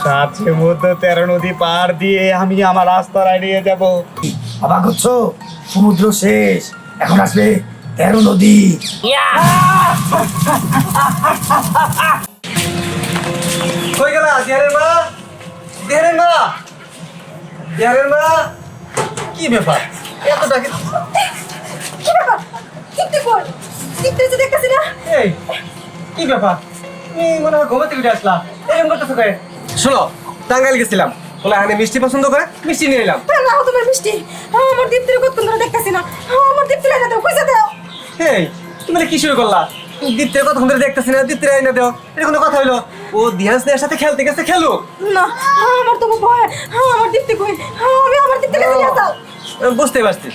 সাত সমুদ্র 13 নদী পার দিয়ে আমি আমার রাস্তায় নিয়ে যাব। অবাক হচ্ছ? সমুদ্র শেষ, এখন আসবে 13 নদী। কই গেলা দিয়ারের মা? দিয়ারের মা, দিয়ারের মা, কি ব্যাপার এত ডাকে? কি ব্যাপার? দেখতে কই? দেখতে তো দেখতেছি না। এই কি ব্যাপার? তুমি মনে হয় ঘুমাতে উঠে আসলা, এরকম করতেছো কে? শোনো, টাঙ্গাইল গেছিলাম, বলে আমি মিষ্টি পছন্দ করে মিষ্টি নিয়ে এলাম। না তোমার মিষ্টি, আমার দীপ্তির কতক্ষণ ধরে দেখতেছি না। আমার দীপ্তি লাইনা দাও, কইসা দাও। এই তুমি কি শুরু করলা? দীপ্তের কথা ধরে দেখতেছি না, দীপ্তের আইনা দাও, এটা কোনো কথা হইলো? ও দিহাসদের সাথে খেলতে গেছে, খেলো না, আমার তো ভয়। আমার দীপ্তি কই? আমি আমার দীপ্তি কাছে নিয়ে যাও। বুঝতে পারছি,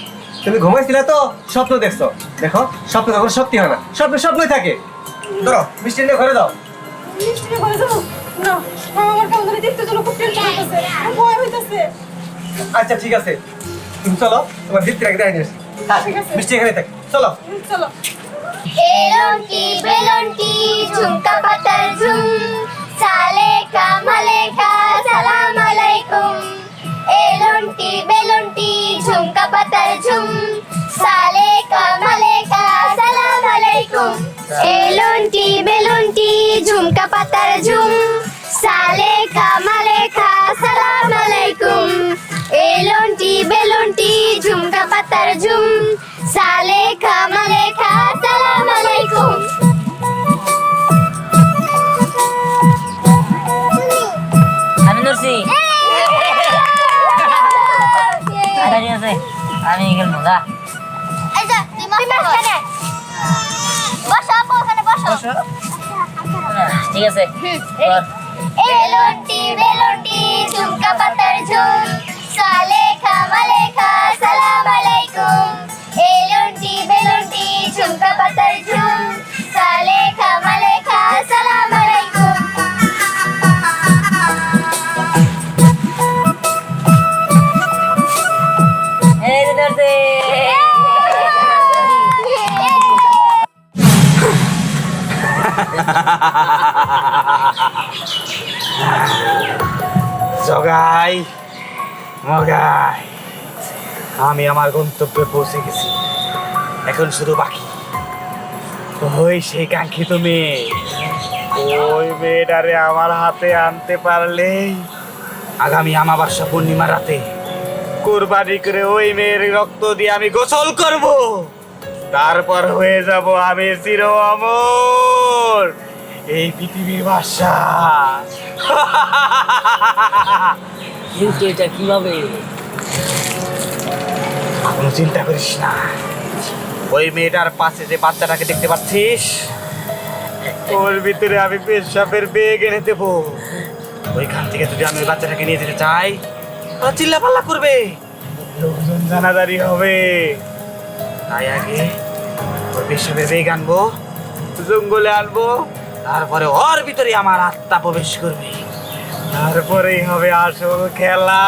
তুমি ঘুমাইছিলে তো স্বপ্ন দেখছো। দেখো, স্বপ্ন কখনো সত্যি হয় না, স্বপ্ন স্বপ্নই থাকে। ধরো মিষ্টি নিয়ে ঘরে দাও। মিষ্টি নিয়ে ঘরে যাবো? না, আমার কেমন ধরে দীপ্তির জন্য খুব টেনশন হইতেছে, ভয় হইতেছে। আচ্ছা ঠিক আছে, তুমি চলো, তোমার দীপ্তির আগে নিয়ে আসি। ঠিক আছে। মিষ্টি এখানে থাকে, চলো। চলো। এলন্টি বেলন্টি ঝুমকা পাতার ঝুম সালেকা মালেকা সালাম আলাইকুম। এলন্টি বেলন্টি ঝুমকা পাতার ঝুম সালেকা মালেকা সালাম আলাইকুম। এলন্টি বেলন্টি ঝুমকা পাতার ঝুম সালেকা মালেকা সালাম আলাইকুম। এলন্টি বেলন্টি ঝুমকা পাতার ঝুম সালেকা মালেকা সালাম আলাইকুম। আমি ধরছি। আচ্ছা ঠিক আছে, আমি খেলবো গা। এই যে তুই মাঝখানে বসো, আপু ওখানে বসো। ঠিক আছে। এলন্টি বেলন্টি ঝুমকা পাতার ঝুম সালেকা মালেকা সালাম আলাইকুম। এলন্টি বেলন্টি ঝুমকা পাতার ঝুম সালেকা মালেকা সালাম আলাইকুম। এই যে ধরছি। জগাই মগাই, আমি আমার গন্তব্যে পৌঁছে গেছি। এখন শুধু বাকি ওই সেই কাঙ্ক্ষিত মেয়ে। ওই মেয়েটারে আমার হাতে আনতে পারলেই আগামী অমাবস্যা পূর্ণিমা রাতে কুরবানি করে ওই মেয়ের রক্ত দিয়ে আমি গোসল করব। তারপর হয়ে যাব আমি চির অমর, এই পৃথিবীর বাদশাহ। কিন্তু এটা কিভাবে? কোনো চিন্তা করিস না, ওই মেয়েটার পাশে যে বাচ্চাটাকে দেখতে পাচ্ছিস, ওর ভিতরে আমি পেশাবের বেগ এনে দেবো। ওইখান থেকে যদি আমি ওই বাচ্চাটাকে নিয়ে যেতে চাই, তাহলে চিল্লা পাল্লা করবে, লোকজন জানাজারি হবে। তাই আগে ওর পেশাবের বেগ আনবো, জঙ্গলে আনবো, তারপরে ওর ভিতরে আমার আত্মা প্রবেশ করবে, তারপরেই হবে আসল খেলা।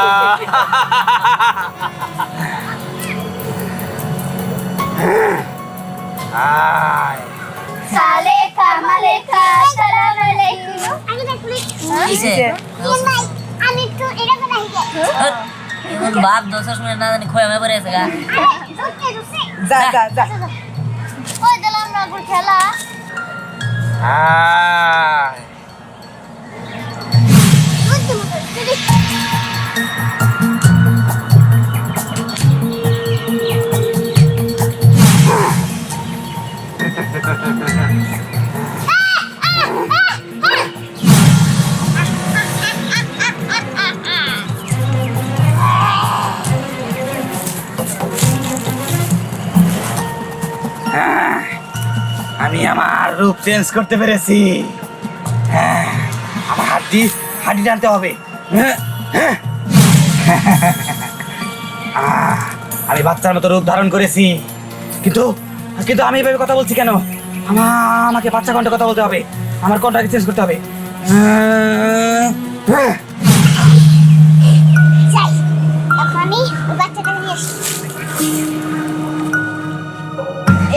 আয় সালেকা মালেকা সালাম আলাইকুম। কিসে? আমি একটু এটা বানাই এখন বাপ 10 মিনিট না জানি খোয়া মে পড়ে আছে গা। যা যা যা। ওই দিলাম না গুড় খেলা। আয় আমি আমার রূপ চেঞ্জ করতে পেরেছি। হ্যাঁ, আমার হাড্ডি টানতে হবে। আমি বাচ্চার মতো রূপ ধারণ করেছি, কিন্তু কিন্তু আমি এভাবে কথা বলছি কেন? আমাকে বাচ্চা কণ্ঠে কথা বলতে হবে, আমার কণ্ঠটাকে চেঞ্জ করতে হবে। আমি বাচ্চাটাকে নিয়ে আসি।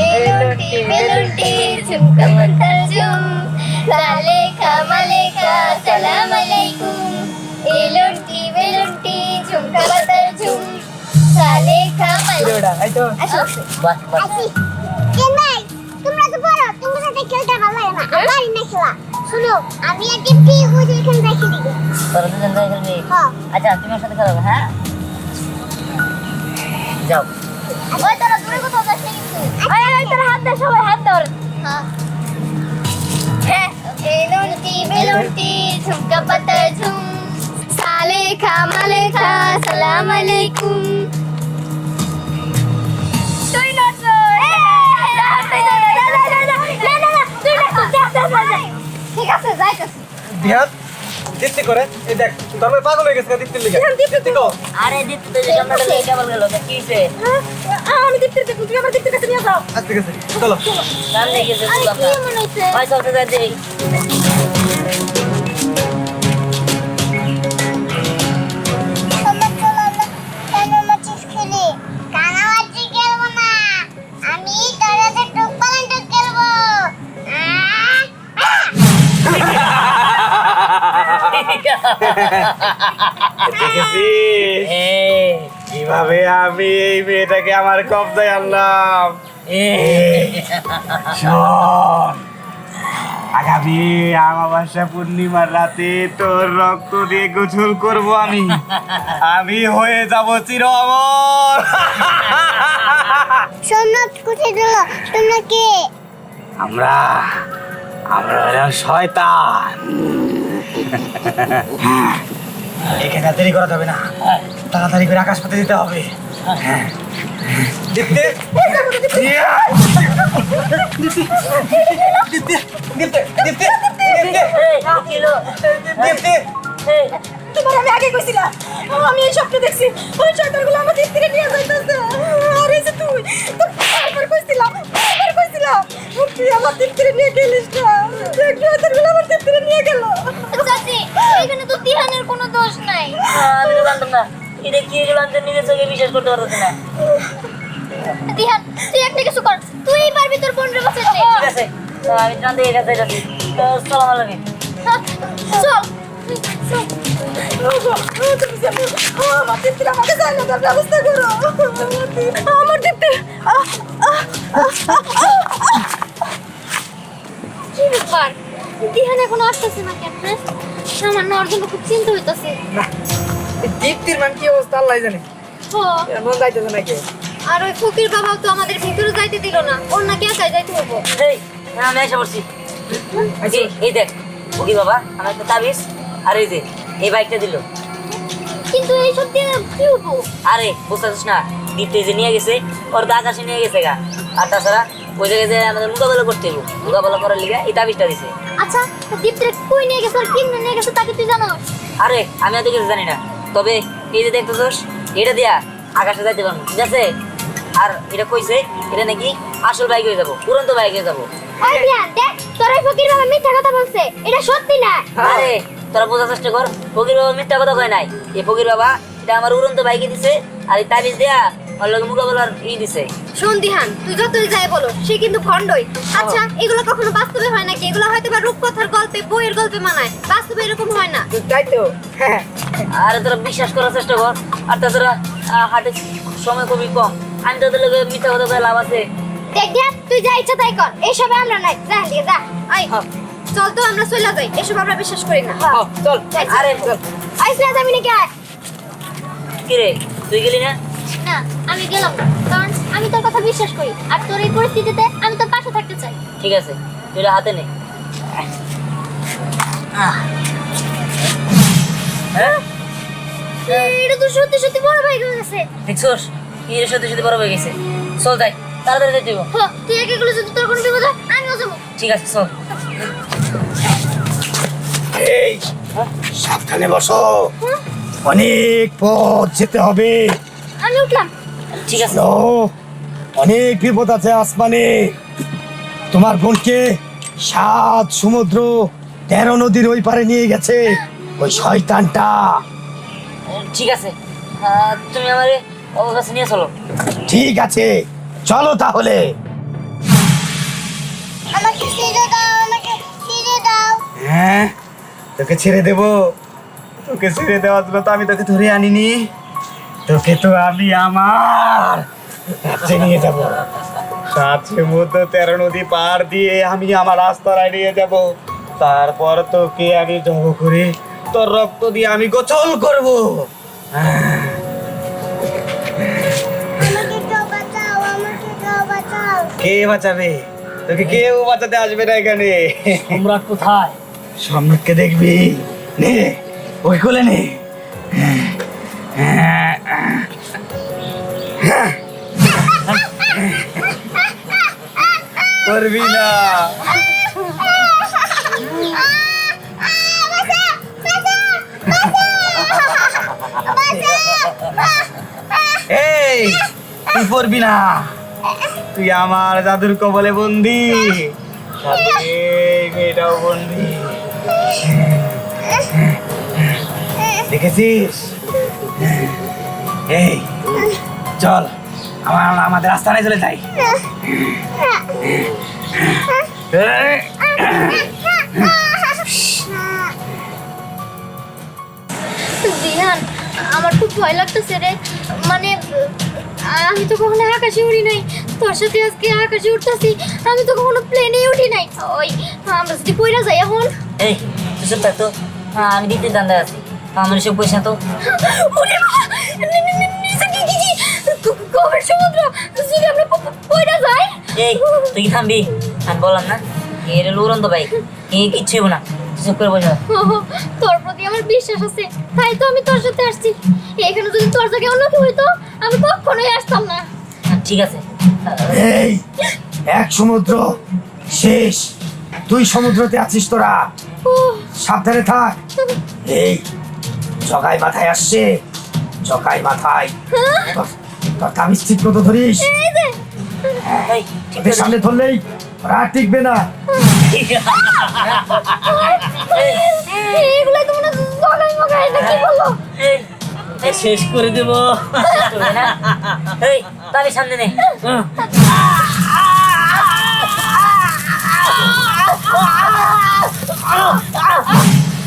এলন্টি বেলন্টি ঝুমকা পাতার ঝুম সালেকা মালেকা সালাম আলাইকুম। সালেখা মালেখা এই তো আসো বাহ বাহ আসি কেন ভাই তোমরা তো বড় তোমার সাথে খেলতে ভালো লাগে না আমার না খেলা শুনো আমি আর টিপি ওই যে এখানে রেখে দিব তোরা দুজন যাই খেলবি হ্যাঁ আচ্ছা তুমি ওর সাথে খেলো হ্যাঁ যাও ওই তোরা দূরে কোথাও যাস না কিন্তু ওই তোরা হাত দে সবাই হাত ধর হ্যাঁ হ্যাঁ বেলুনটি বেলুনটি ঝুমকা পাতা ঝুম সালেখা মালেখা সালাম আলাইকুম তুই নাচ ঠিক আছে যাইতেছি ধ্যান দীপ্তি করে এই দেখ তোর পাগল হয়ে গেছে দীপ্তির লিগে দীপ্তি কো আরে দিতে তো যে সামনে গেলে কেবল গেল কি হইছে আমি দীপ্তির কাছে তুমি আমার দীপ্তির কাছে নিয়ে যাও আস্তে গেছে চলো সামনে গেছে আরে বাবা কি মনে হইছে ভাই চলতে যাই দেই কানামাছি খেলি কানামাছি খেলবো না আমি তোর সাথে টুকপালান্ট খেলবো দেখেছিস কিভাবে আমি এই মেয়েটাকে আমার কবজায় আনলাম শোন, আগামী অমাবস্যা পূর্ণিমার রাতে তোর রক্ত দিয়ে গোসল করব আমি হয়ে যাব চির অমর। সোমনাথ কোথায় গেল তোমরা কে আমরা আমরা হলাম শয়তান। এখানে আর দেরি করা যাবে না তাড়াতাড়ি করে আকাশ পাতে দিতে হবে দীপ্তি দীপ্তি দীপ্তি দীপ্তি এই কিলো দীপ্তি এই তোমার আমি আগে কইছিলাম আমি এই স্বপ্ন দেখছি ওই শয়তানগুলো আমার দীপ্তিরে নিয়ে যাইতেছে আরে যে তুই তো একবার কইছিলাম তুই আমার দীপ্তিরে নিয়ে গেলিস না দেখ শয়তানগুলো আমার দীপ্তিরে নিয়ে গেল চাচি এখানে তো তিহানের কোনো দোষ নাই আমি তো জানতাম না এটা কি এগুলো আমি তো নিজের চোখে বিশ্বাস করতে পারতেছি না তিহান তুই একটা কিছু কর তুই পারবি তোর 15 বছর নেই ঠিক আছে তো আমি জানতে এই কাছে যাচ্ছি তো সালাম আলাইকুম চল আমার দীপ্তির আমাকে যায় না তার ব্যবস্থা করো আমার দীপ্তি কি ব্যাপার তিহান এখন আসতেছে না কেন আমার না ওর জন্য খুব চিন্তা হইতাছে দীপ্তির মান কি অবস্থা আল্লাহ জানে এমন যাইতেছে নাকি আর ওই ফকির বাবাও তো আমাদের ভিতরে যাইতে দিল না ওর নাকি একাই যাইতে হবো এই আমি এসে পড়ছি এই দেখ ওকে বাবা আমার একটা তাবিজ আর এই যে এই বাইকটা দিল কিন্তু এই সব দিয়ে কি হবো আরে বুঝতেছিস না দীপ্তি যে নিয়ে গেছে ওর তো আকাশে নিয়ে গেছে গা আর তাছাড়া ওই জায়গায় যে আমাদের মোকাবেলা করতে হবে মোকাবেলা করার লিগে এই তাবিজটা দিছে আচ্ছা দীপ্তিরে কই নিয়ে গেছে আর কিনে নিয়ে গেছে তাকে তুই জানো আরে আমি এত কিছু জানি না তবে এই যে দেখতেছস এটা দিয়া আকাশে যাইতে পারবো ঠিক আছে আর এটা কইছে এটা নাকি আসল বাইক হয়ে যাবো উড়ন্ত বাইক হয়ে যাবো ওই বিয়ান দেখ তোর ওই ফকির বাবা মিথ্যা কথা বলছে এটা সত্যি না আরে তোরা বোঝার চেষ্টা কর ফকির বাবা মিথ্যা কথা কয় নাই এই ফকির বাবা এটা আমার উড়ন্ত বাইকে দিছে আর এই তাবিজ দেয়া ওর লগে মোকাবেলার দিছে সন্দিহান তুই যতই যাই বলো সে কিন্তু খণ্ডই আচ্ছা এগুলো কখনো বাস্তবে হয় নাকি এগুলো হয়তো বা রূপকথার গল্পে বইয়ের গল্পে মানায় বাস্তবে এরকম হয় না তাই তো আরে তোরা বিশ্বাস করার চেষ্টা কর আর তাছাড়া হাতে সময় খুবই কম আমি তোদের লগে মিথ্যা কথা কয়ে লাভ আছে দেখ দেখ তুই যা ইচ্ছা তাই কর এসবে আমরা নাই যা দিয়ে যা আই চল তো আমরা চলে যাই এসব আমরা বিশ্বাস করি না চল আরে আইসলা যাবি নাকি আয় কি রে তুই গেলি না না আমি গেলাম না কারণ আমি তোর কথা বিশ্বাস করি আর তোর এই পরিস্থিতিতে আমি তোর পাশে থাকতে চাই ঠিক আছে তুই এটা হাতে নে হ্যাঁ এটা তো সত্যি সত্যি বড় ভাই হয়ে গেছে দেখছোস কি রে সত্যি সত্যি বড় হয়ে গেছে চল যাই তাড়াতাড়ি যাই দিব তুই একে গেলে যদি তোর কোনো বিপদ হয় আমিও যাবো ঠিক আছে চল এই সাবধানে বসো অনেক পথ যেতে হবে আমি উঠলাম ঠিক আছে ও, অনেক বিপদ আছে আসমানে তোমার বোনকে 7 সমুদ্র 13 নদীর ওই পারে নিয়ে গেছে ওই শয়তানটা ঠিক আছে তুমি আমারে ওর কাছে নিয়ে চলো ঠিক আছে চলো তাহলে আমাকে ছেড়ে দাও আমাকে ছেড়ে দাও হ্যাঁ তোকে ছেড়ে দেব তোকে ছেড়ে দেওয়ার জন্য তো আমি তোকে ধরে আনিনি তোকে তো আমি আমার কাছে নিয়ে যাব। 7 সমুদ্র 13 নদী পার দিয়ে আমি আমার রাস্তায় নিয়ে যাব। তারপর তোকে আমি জব করে তোর রক্ত দিয়ে আমি গোসল করব। কে বাঁচাবে? তোকে কেউ বাঁচাতে আসবে না এখানে। সম্রাট কোথায়? সম্রাটকে দেখবি, নে ওই কোলে নে। করবি না। এই তুই করবি না, তুই আমার জাদুর কবলে বন্দি, সাথে এই মেয়েটাও বন্দি। দেখেছিস? এই চল আমাদের আস্তানায় চলে যাই। জিহান, আমার খুব ভয় লাগতেছে রে। মানে আমি তো কখনো আকাশে উড়ি নাই, তোর সাথে আজকে আকাশে উঠতেছি। আমি তো কখনো প্লেনে উঠি নাই। ওই আমরা যদি পয়রা যাই এখন। এই তুই চুপ থাক তো, আমি দিতে দান্দা আছি, আমার সব পয়সা তো। ওরে বাবা, নিচে গভীর সমুদ্র, যদি আমরা পয়রা যাই। এই তুই থামবি, আমি বললাম না এর উড়ন্ত ভাই, কিচ্ছু হইব না, তুই চুপ করে বসে। তোর প্রতি আমার বিশ্বাস আছে, তাই তো আমি তোর সাথে আসছি। এখানে যদি তোর জায়গায় অন্য কেউ হইতো, আমি কখনোই আসতাম না। ঠিক আছে। এই এক সমুদ্র শেষ, 2 সমুদ্রতে আছিস তোরা, সাবধানে থাক। এই জগাই মাথায় আসছে, জগাই মাথায়। তোর কামিজ ঠিক মতো ধরিস, এই যে এই ঠিক ওদের সামনে ধরলেই ওরা আর টিকবে না। এগুলাই তো মনে জগাই মগাই না, কি বললো? শেষ করে দেব। এই তাহলে সামনে নে।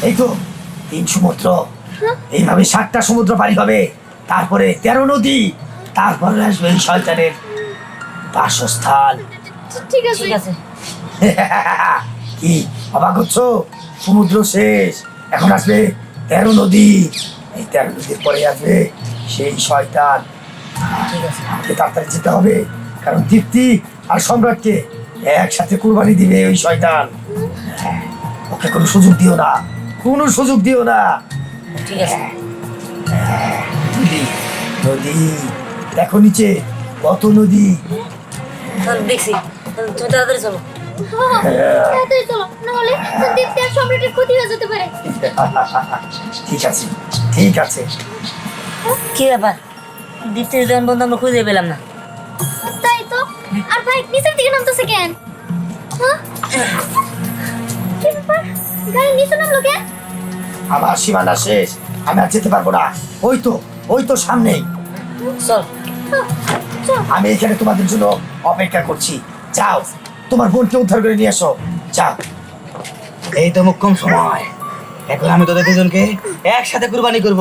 এই তো 3 সমুদ্র, এইভাবে 7টা সমুদ্র পাড়ি হবে, তারপরে 13 নদী, তারপরে আসবে এই শয়তানের বাসস্থান। ঠিক আছে, ঠিক আছে। কি অবাক হচ্ছ? সমুদ্র শেষ, এখন আসবে 13 নদী, এই 13 নদীর পরে আসবে সেই শয়তান। ঠিক আছে। আমাকে তাড়াতাড়ি যেতে হবে, কারণ দীপ্তি আর সম্রাটকে একসাথে কুরবানি দিবে ওই শয়তান। ওকে কোনো সুযোগ দিও না, কোনো সুযোগ দিও না। ঠিক আছে। নদী, নদী, দেখো নিচে কত নদী। দেখছি, তুমি তাড়াতাড়ি চলো। তাড়াতাড়ি চলো, নাহলে দীপ্তি আর সম্রাটের ক্ষতি হয়ে যেতে পারে। ঠিক আছে, ঠিক আছে। কি ব্যাপার, দীপ্তির দোকান বন্ধু আমরা খুঁজে পেলাম না। তাই তো। আর ভাই নিচের দিকে নামতেছে কেন? হ্যাঁ, কি ব্যাপার, গাড়ি নিচে নামলো কেন? আমার সীমানা শেষ, আমি আর যেতে পারবো না। ওই তো সামনেই। চল। চল। আমি এখানে তোমাদের জন্য অপেক্ষা করছি। যাও, তোমার বোনকে উদ্ধার করে নিয়ে এসো, যাও। এই তো মোক্ষম সময়, এখন আমি তোদের দুজনকে একসাথে কুরবানি করব।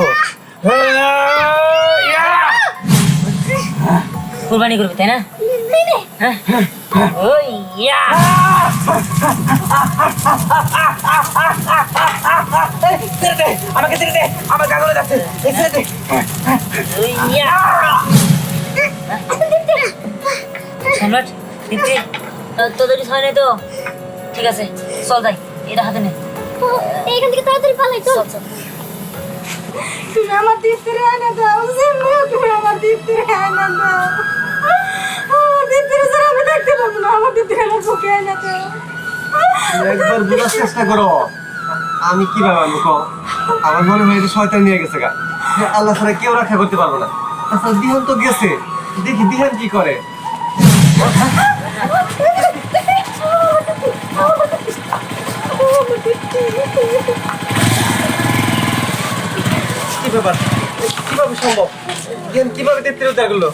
কুরবানি করবি তাই না? হ্যাঁ। ওই ইয়া। আমাকে ছেড়ে দে, আমার গাগলে যাচ্ছে, ছেড়ে দে। ওই ইয়া। সম্রাট, দীপ্তি, তোদের কিছু হয় নাই তো? ঠিক আছে, চল যাই, এটা হাতে নে। এইখান থেকে তাড়াতাড়ি পালাই, চল। চল চল। তুমি আমার দীপ্তির আয়না দাও, তুমি আমার দীপ্তির আয়না দাও। আমার দীপ্তির ছাড়া আমি দেখতে পাবো না, আমার দীপ্তির আমার চোখে আয়না দাও। একবার বোঝার চেষ্টা করো, আমি কি ভাবে আমি কও? আমার মনে হয় যে শয়তান নিয়ে গেছে গা, আল্লাহ ছাড়া কেউ রক্ষা করতে পারবো না। তাছাড়া দিহান তো গেছে, দেখি দিহান কি করে। কি ব্যাপার, কিভাবে সম্ভব? দিহান কিভাবে দীপ্তির উদ্ধার করলো?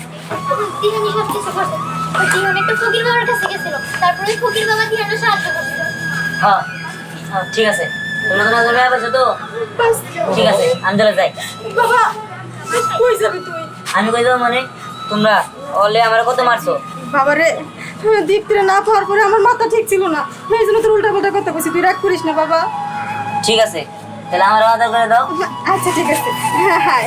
দিহানি সব কিছু করছে। ওই দিহান একটা ফকির বাবার কাছে গেছিল, তারপরে ফকির বাবা দিহানের সাহায্য করছিল। হ্যাঁ হ্যাঁ, ঠিক আছে। তোমরা তো না জমে আসছো তো? ঠিক আছে, আমি চলে যাই। বাবা, কই যাবি তুই? আমি কই যাবো মানে তোমরা অলে আমার কত মারছো? বাবারে দীপ্তিরে না পাওয়ার পরে আমার মাথা ঠিক ছিল না, এই জন্য তোর উল্টা পাল্টা কথা কইছি, তুই রাগ করিস না বাবা। ঠিক আছে, তাহলে আমার আদর করে দাও। আচ্ছা ঠিক আছে, হ্যাঁ হ্যাঁ